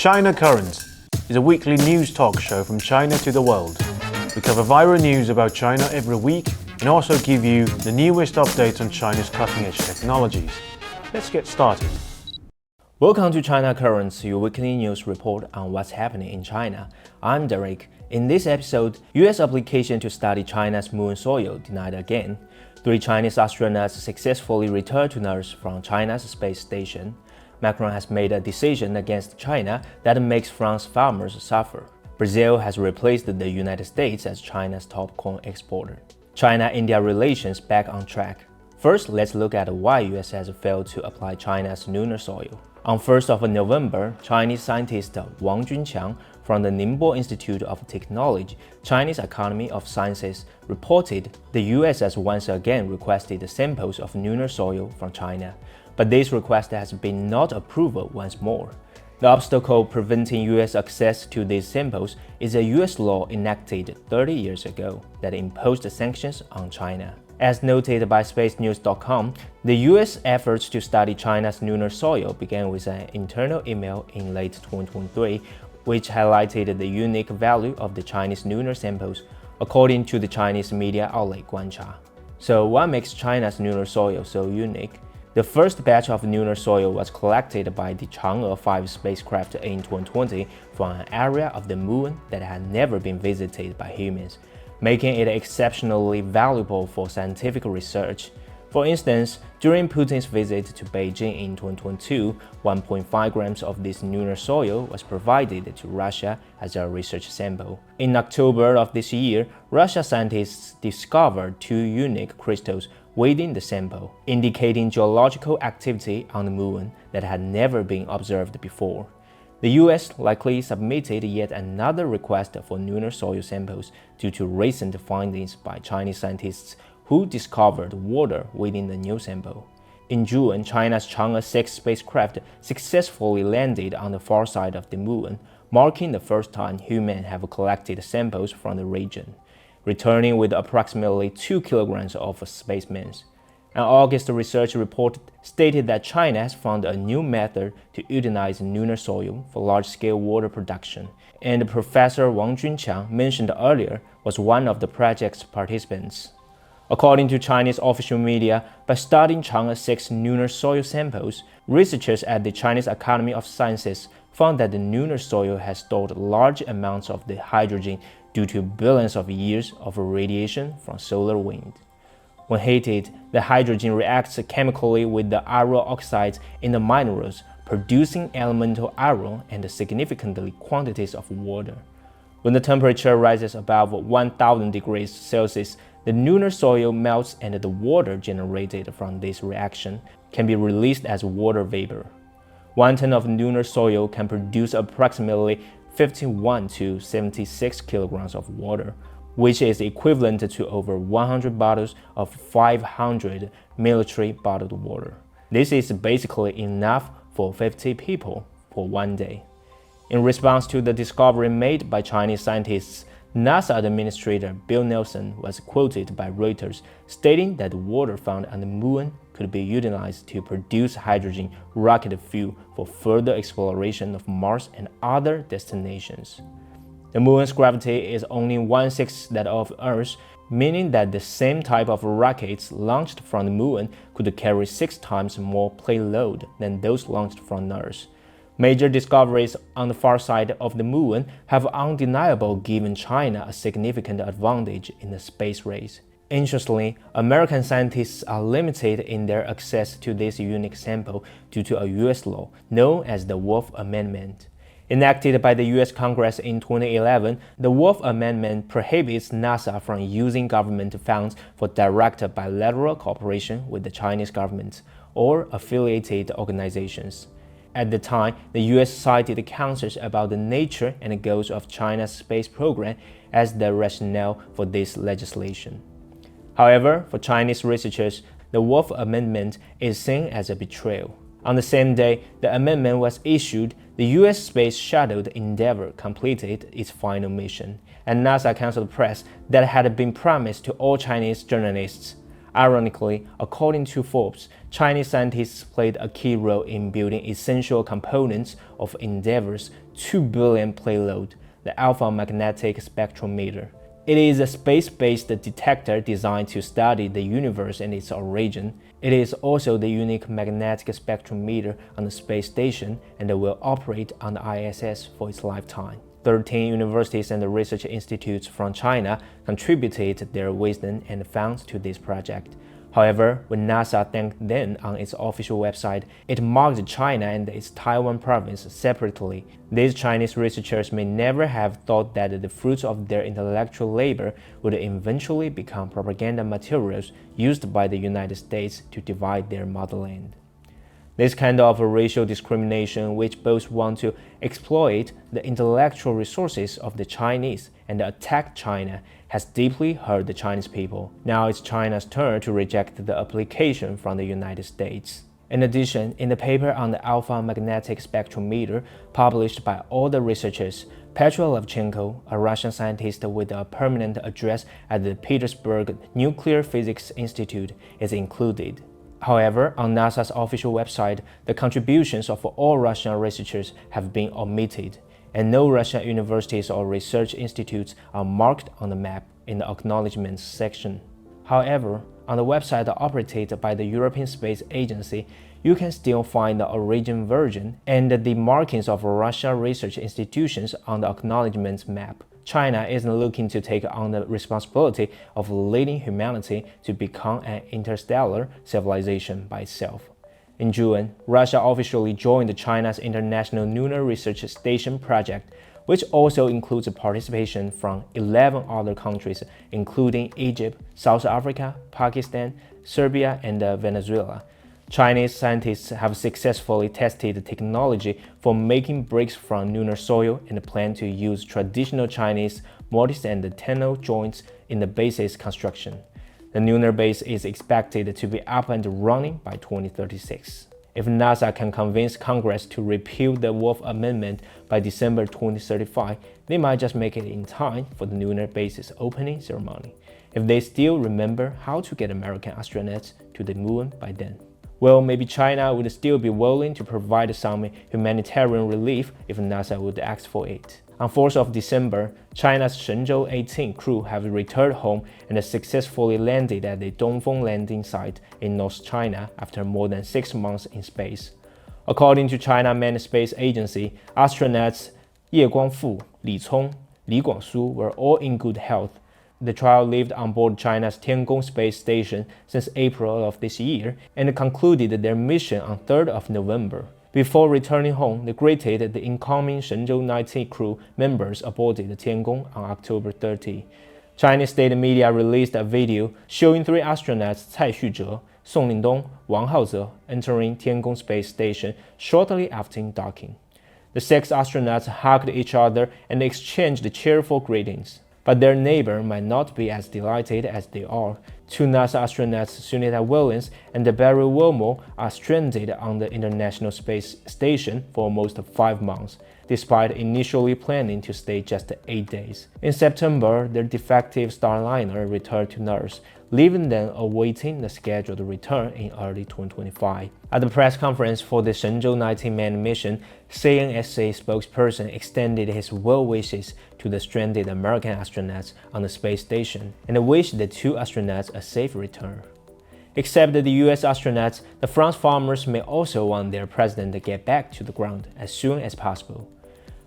China Current is a weekly news talk show from China to the world. We cover viral news about China every week and also give you the newest updates on China's cutting-edge technologies. Let's get started. Welcome to China Currents, your weekly news report on what's happening in China. I'm Derek. In this episode, U.S. application to study China's moon soil denied again. 3 Chinese astronauts successfully returned to Earth from China's space station. Macron has made a decision against China that makes France farmers suffer. Brazil has replaced the United States as China's top corn exporter. China-India relations back on track. First, let's look at why U.S. has failed to apply China's lunar soil. On 1st of November, Chinese scientist Wang Junqiang from the Ningbo Institute of Technology, Chinese Academy of Sciences, reported the U.S. has once again requested samples of lunar soil from China, but this request has been not approved once more. The obstacle preventing U.S. access to these samples is a U.S. law enacted 30 years ago that imposed sanctions on China. As noted by SpaceNews.com, the U.S. efforts to study China's lunar soil began with an internal email in late 2023, which highlighted the unique value of the Chinese lunar samples, according to the Chinese media outlet Guancha. So what makes China's lunar soil so unique? The first batch of lunar soil was collected by the Chang'e 5 spacecraft in 2020 from an area of the moon that had never been visited by humans, making it exceptionally valuable for scientific research. For instance, during Putin's visit to Beijing in 2022, 1.5 grams of this lunar soil was provided to Russia as a research sample. In October of this year, Russian scientists discovered 2 unique crystals within the sample, indicating geological activity on the moon that had never been observed before. The U.S. likely submitted yet another request for lunar soil samples due to recent findings by Chinese scientists who discovered water within the new sample. In June, China's Chang'e 6 spacecraft successfully landed on the far side of the moon, marking the first time humans have collected samples from the region, returning with approximately 2 kilograms of specimens. An August research report stated that China has found a new method to utilize lunar soil for large-scale water production, and Professor Wang Junqiang, mentioned earlier, was one of the project's participants. According to Chinese official media, by studying Chang'e 6 lunar soil samples, researchers at the Chinese Academy of Sciences found that the lunar soil has stored large amounts of the hydrogen due to billions of years of radiation from solar wind. When heated, the hydrogen reacts chemically with the iron oxides in the minerals, producing elemental iron and significant quantities of water. When the temperature rises above 1000 degrees Celsius, the lunar soil melts and the water generated from this reaction can be released as water vapor. 1 ton of lunar soil can produce approximately 51 to 76 kilograms of water, which is equivalent to over 100 bottles of 500 military bottled water. This is basically enough for 50 people for one day. In response to the discovery made by Chinese scientists, NASA Administrator Bill Nelson was quoted by Reuters stating that water found on the moon could be utilized to produce hydrogen rocket fuel for further exploration of Mars and other destinations. The moon's gravity is only 1/6 that of Earth's, meaning that the same type of rockets launched from the moon could carry 6 times more payload than those launched from Earth. Major discoveries on the far side of the moon have undeniably given China a significant advantage in the space race. Interestingly, American scientists are limited in their access to this unique sample due to a U.S. law known as the Wolf Amendment. Enacted by the U.S. Congress in 2011, the Wolf Amendment prohibits NASA from using government funds for direct bilateral cooperation with the Chinese government or affiliated organizations. At the time, the U.S. cited concerns about the nature and goals of China's space program as the rationale for this legislation. However, for Chinese researchers, the Wolf Amendment is seen as a betrayal. On the same day the amendment was issued, the U.S. Space Shuttle Endeavour completed its final mission, and NASA canceled press that had been promised to all Chinese journalists. Ironically, according to Forbes, Chinese scientists played a key role in building essential components of Endeavour's 2 billion payload, the Alpha Magnetic Spectrometer. It is a space-based detector designed to study the universe and its origin. It is also the unique magnetic spectrometer on the space station and will operate on the ISS for its lifetime. 13 universities and research institutes from China contributed their wisdom and funds to this project. However, when NASA thanked them on its official website, it marked China and its Taiwan province separately. These Chinese researchers may never have thought that the fruits of their intellectual labor would eventually become propaganda materials used by the United States to divide their motherland. This kind of racial discrimination, which both want to exploit the intellectual resources of the Chinese and attack China, has deeply hurt the Chinese people. Now it's China's turn to reject the application from the United States. In addition, in the paper on the Alpha Magnetic Spectrometer published by all the researchers, Petro Levchenko, a Russian scientist with a permanent address at the Petersburg Nuclear Physics Institute, is included. However, on NASA's official website, the contributions of all Russian researchers have been omitted, and no Russian universities or research institutes are marked on the map in the acknowledgements section. However, on the website operated by the European Space Agency, you can still find the origin version and the markings of Russian research institutions on the acknowledgements map. China isn't looking to take on the responsibility of leading humanity to become an interstellar civilization by itself. In June, Russia officially joined China's International Lunar Research Station project, which also includes participation from 11 other countries, including Egypt, South Africa, Pakistan, Serbia, and Venezuela. Chinese scientists have successfully tested the technology for making bricks from lunar soil and plan to use traditional Chinese mortise and tunnel joints in the base's construction. The lunar base is expected to be up and running by 2036. If NASA can convince Congress to repeal the Wolf Amendment by December 2035, they might just make it in time for the lunar base's opening ceremony, if they still remember how to get American astronauts to the moon by then. Well, maybe China would still be willing to provide some humanitarian relief if NASA would ask for it. On 4th of December, China's Shenzhou 18 crew have returned home and successfully landed at the Dongfeng landing site in North China after more than 6 months in space. According to China Manned Space Agency, astronauts Ye Guangfu, Li Cong, Li Guangsu were all in good health. The trio lived on board China's Tiangong space station since April of this year and concluded their mission on 3rd of November. Before returning home, they greeted the incoming Shenzhou 19 crew members aboard the Tiangong on October 30. Chinese state media released a video showing 3 astronauts Cai Xuzhe, Song Lingdong, Wang Haoze entering Tiangong space station shortly after docking. The 6 astronauts hugged each other and exchanged cheerful greetings. But their neighbor might not be as delighted as they are. 2 NASA astronauts, Sunita Williams and Barry Wilmore, are stranded on the International Space Station for almost 5 months, despite initially planning to stay just 8 days. In September, their defective Starliner returned to Earth, leaving them awaiting the scheduled return in early 2025. At the press conference for the Shenzhou 19 manned mission, CNSA spokesperson extended his well wishes to the stranded American astronauts on the space station and wished the 2 astronauts a safe return. Except the US astronauts, the France farmers may also want their president to get back to the ground as soon as possible.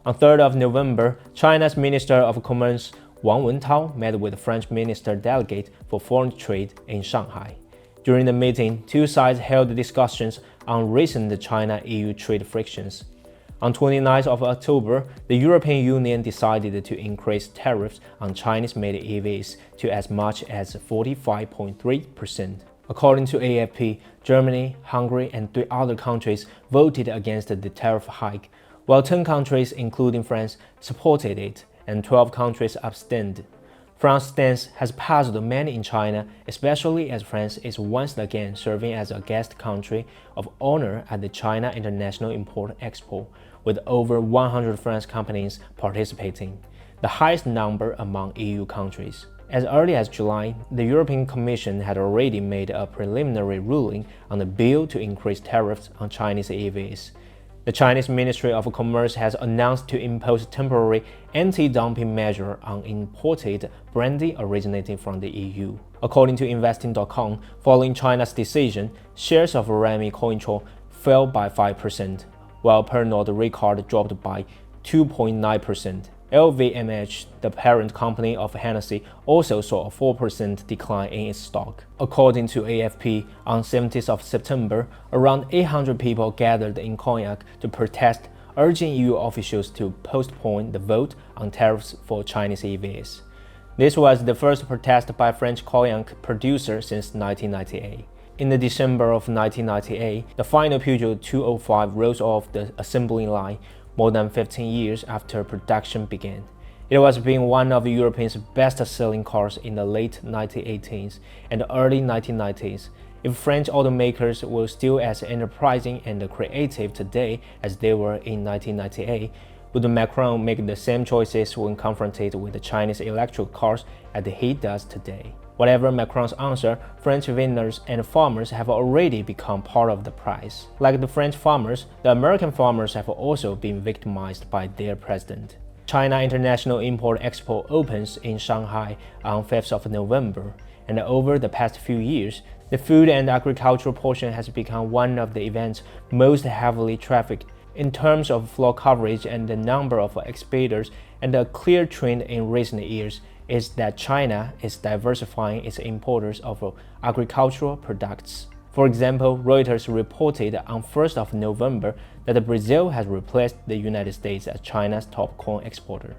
On 3rd of November, China's Minister of Commerce Wang Wentao met with French Minister Delegate for Foreign Trade in Shanghai. During the meeting, 2 sides held discussions on recent China-EU trade frictions. On 29th of October, the European Union decided to increase tariffs on Chinese-made EVs to as much as 45.3%. According to AFP, Germany, Hungary, and 3 other countries voted against the tariff hike, while 10 countries, including France, supported it, and 12 countries abstained. France's stance has puzzled many in China, especially as France is once again serving as a guest country of honor at the China International Import-Expo, with over 100 French companies participating, the highest number among EU countries. As early as July, the European Commission had already made a preliminary ruling on the bill to increase tariffs on Chinese EVs. The Chinese Ministry of Commerce has announced to impose temporary anti-dumping measures on imported brandy originating from the EU. According to Investing.com, following China's decision, shares of Remy Cointreau fell by 5%, while Pernod Ricard dropped by 2.9%. LVMH, the parent company of Hennessy, also saw a 4% decline in its stock. According to AFP, on 17th of September, around 800 people gathered in Cognac to protest, urging EU officials to postpone the vote on tariffs for Chinese EVs. This was the first protest by French cognac producer since 1998. In the December of 1998, the final Peugeot 205 rose off the assembly line more than 15 years after production began. It was being one of Europe's best-selling cars in the late 1980s and early 1990s. If French automakers were still as enterprising and creative today as they were in 1998, would Macron make the same choices when confronted with the Chinese electric cars as he does today? Whatever Macron's answer, French vintners and farmers have already become part of the price. Like the French farmers, the American farmers have also been victimized by their president. China International Import-Expo opens in Shanghai on 5th of November, and over the past few years, the food and agricultural portion has become one of the events most heavily trafficked in terms of floor coverage and the number of exhibitors, and a clear trend in recent years is that China is diversifying its importers of agricultural products. For example, Reuters reported on 1st of November that Brazil has replaced the United States as China's top corn exporter.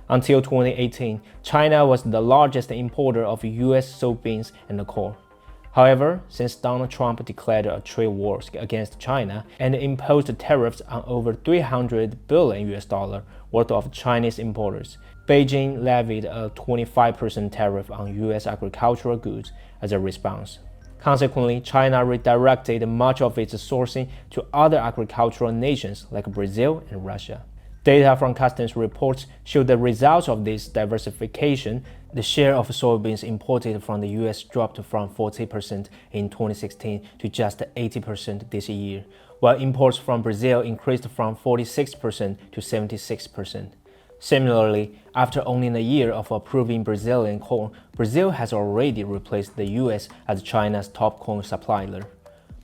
Until 2018, China was the largest importer of US soybeans and corn. However, since Donald Trump declared a trade war against China and imposed tariffs on over $300 billion worth of Chinese importers, Beijing levied a 25% tariff on US agricultural goods as a response. Consequently, China redirected much of its sourcing to other agricultural nations like Brazil and Russia. Data from customs reports show the results of this diversification. The share of soybeans imported from the US dropped from 40% in 2016 to just 80% this year, while imports from Brazil increased from 46% to 76%. Similarly, after only a year of approving Brazilian corn, Brazil has already replaced the US as China's top corn supplier.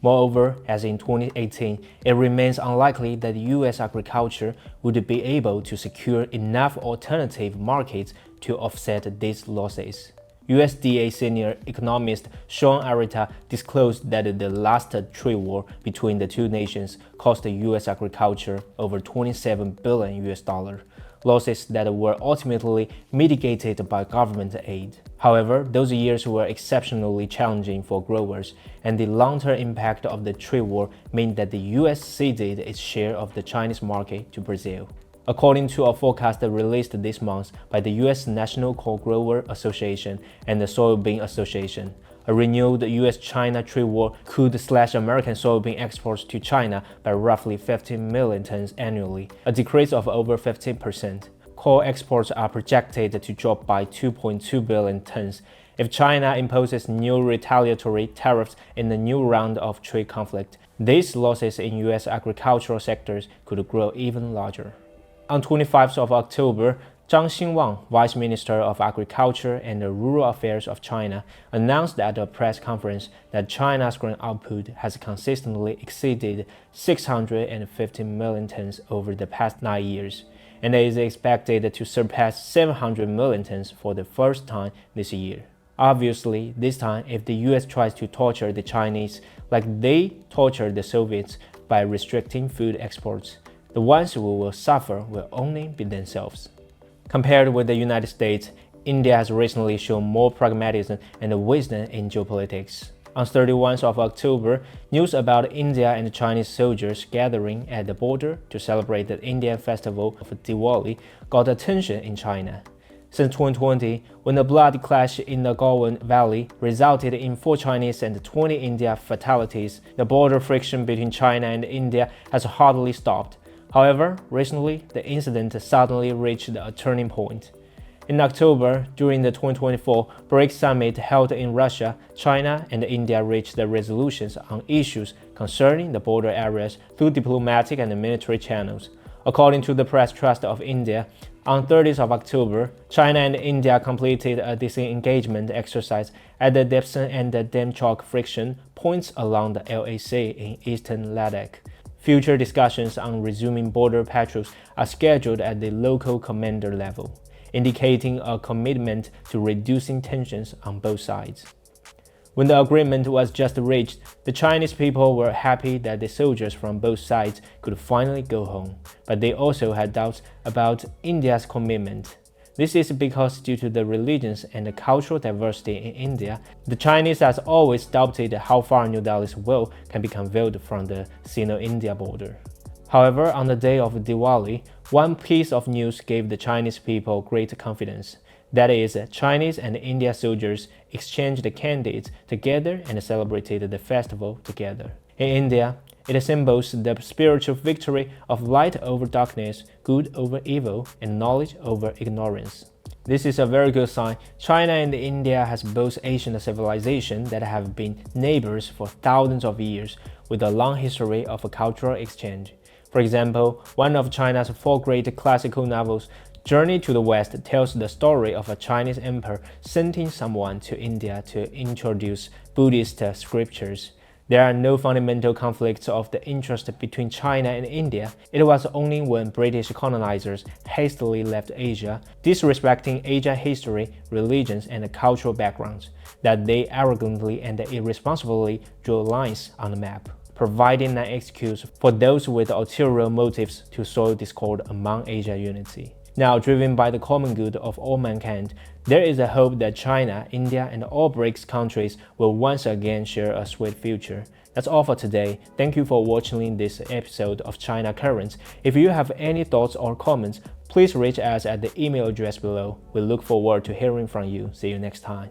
Moreover, as in 2018, it remains unlikely that US agriculture would be able to secure enough alternative markets to offset these losses. USDA senior economist Sean Arita disclosed that the last trade war between the two nations cost US agriculture over $27 billion, losses that were ultimately mitigated by government aid. However, those years were exceptionally challenging for growers, and the long-term impact of the trade war meant that the US ceded its share of the Chinese market to Brazil. According to a forecast released this month by the US National Corn Grower Association and the Soybean Association, a renewed US-China trade war could slash American soybean exports to China by roughly 15 million tons annually, a decrease of over 15%. Coal exports are projected to drop by 2.2 billion tons if China imposes new retaliatory tariffs in the new round of trade conflict. These losses in US agricultural sectors could grow even larger. On 25th of October, Zhang Xinwang, Vice Minister of Agriculture and Rural Affairs of China, announced at a press conference that China's grain output has consistently exceeded 650 million tons over the past 9 years, and is expected to surpass 700 million tons for the first time this year. Obviously, this time, if the US tries to torture the Chinese like they tortured the Soviets by restricting food exports, the ones who will suffer will only be themselves. Compared with the United States, India has recently shown more pragmatism and wisdom in geopolitics. On 31st of October, news about India and Chinese soldiers gathering at the border to celebrate the Indian festival of Diwali got attention in China. Since 2020, when the bloody clash in the Galwan Valley resulted in 4 Chinese and 20 Indian fatalities, the border friction between China and India has hardly stopped. However, recently, the incident suddenly reached a turning point. In October, during the 2024 BRICS summit held in Russia, China and India reached the resolutions on issues concerning the border areas through diplomatic and military channels. According to the Press Trust of India, on 30th of October, China and India completed a disengagement exercise at the Depsen and the Demchok friction points along the LAC in eastern Ladakh. Future discussions on resuming border patrols are scheduled at the local commander level, indicating a commitment to reducing tensions on both sides. When the agreement was just reached, the Chinese people were happy that the soldiers from both sides could finally go home, but they also had doubts about India's commitment. This is because due to the religions and the cultural diversity in India, the Chinese has always doubted how far New Delhi's will can be conveyed from the Sino-India border. However, on the day of Diwali, one piece of news gave the Chinese people great confidence. That is, Chinese and Indian soldiers exchanged candies together and celebrated the festival together. In India, it symbols the spiritual victory of light over darkness, good over evil, and knowledge over ignorance. This is a very good sign. China and India has both ancient civilizations that have been neighbors for thousands of years, with a long history of cultural exchange. For example, one of China's 4 great classical novels, Journey to the West, tells the story of a Chinese emperor sending someone to India to introduce Buddhist scriptures. There are no fundamental conflicts of the interest between China and India. It was only when British colonizers hastily left Asia, disrespecting Asian history, religions, and cultural backgrounds, that they arrogantly and irresponsibly drew lines on the map, providing an excuse for those with ulterior motives to sow discord among Asia unity. Now, driven by the common good of all mankind, there is a hope that China, India, and all BRICS countries will once again share a sweet future. That's all for today. Thank you for watching this episode of China Currents. If you have any thoughts or comments, please reach us at the email address below. We look forward to hearing from you. See you next time.